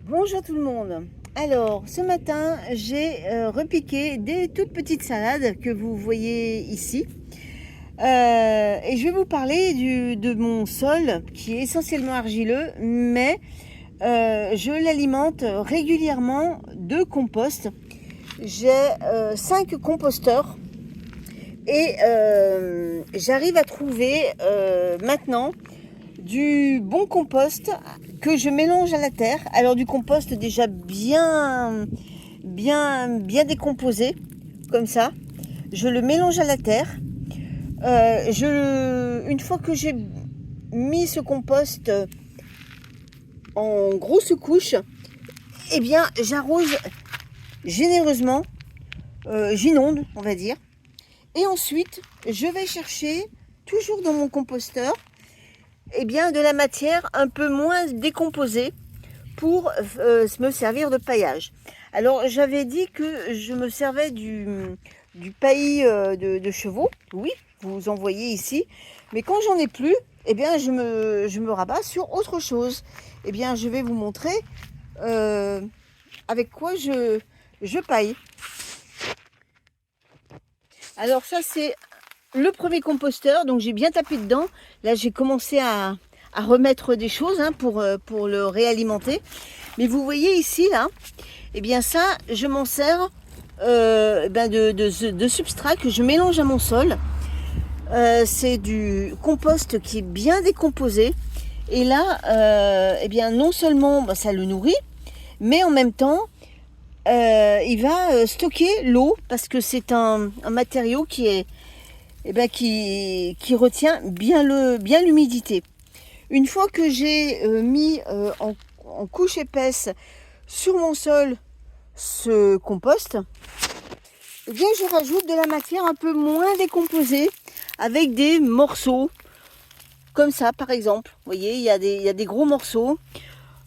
Bonjour tout le monde. Alors ce matin j'ai repiqué des toutes petites salades que vous voyez ici. Et je vais vous parler de mon sol qui est essentiellement argileux, mais je l'alimente régulièrement de compost. J'ai 5 composteurs et j'arrive à trouver maintenant du bon compost que je mélange à la terre. Alors du compost déjà bien décomposé, comme ça. Je le mélange à la terre. Une fois que j'ai mis ce compost en grosse couche, eh bien j'arrose généreusement, j'inonde, on va dire. Et ensuite, je vais chercher, toujours dans mon composteur, eh bien, de la matière un peu moins décomposée pour me servir de paillage. Alors, j'avais dit que je me servais du paillis de chevaux. Oui, vous en voyez ici. Mais quand j'en ai plus, eh bien, je me rabats sur autre chose. Eh bien, je vais vous montrer avec quoi je paille. Alors ça, c'est le premier composteur, donc j'ai bien tapé dedans. Là, j'ai commencé à remettre des choses pour le réalimenter. Mais vous voyez ici, là, eh bien ça, je m'en sers de substrat que je mélange à mon sol. C'est du compost qui est bien décomposé. Et là, eh bien non seulement ça le nourrit, mais en même temps, il va stocker l'eau parce que c'est un matériau qui est qui retient bien l'humidité. Une fois que j'ai mis en couche épaisse sur mon sol ce compost, eh bien je rajoute de la matière un peu moins décomposée avec des morceaux comme ça par exemple. Vous voyez, il y a des gros morceaux.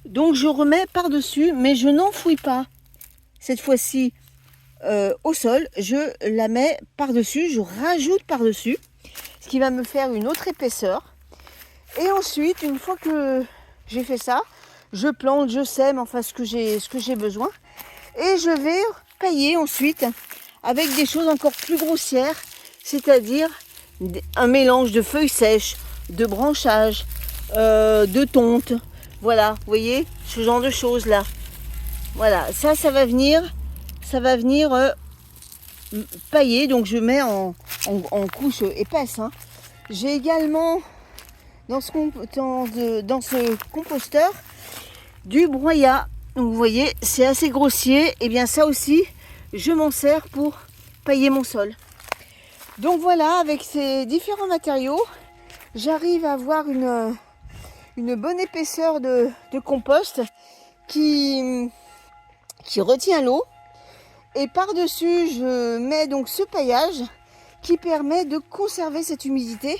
Donc je remets par-dessus, mais je n'enfouis pas cette fois-ci au sol. Je la mets par-dessus, je rajoute par-dessus, ce qui va me faire une autre épaisseur. Et ensuite, une fois que j'ai fait ça, je plante, je sème, enfin ce que j'ai besoin. Et je vais pailler ensuite avec des choses encore plus grossières, c'est-à-dire un mélange de feuilles sèches, de branchages, de tonte. Voilà, vous voyez, ce genre de choses là. Voilà, ça va venir pailler, donc je mets en couche épaisse. J'ai également dans ce composteur du broyat. Donc vous voyez, c'est assez grossier. Et bien ça aussi, je m'en sers pour pailler mon sol. Donc voilà, avec ces différents matériaux, j'arrive à avoir une bonne épaisseur de compost qui retient l'eau. Et par-dessus, je mets donc ce paillage qui permet de conserver cette humidité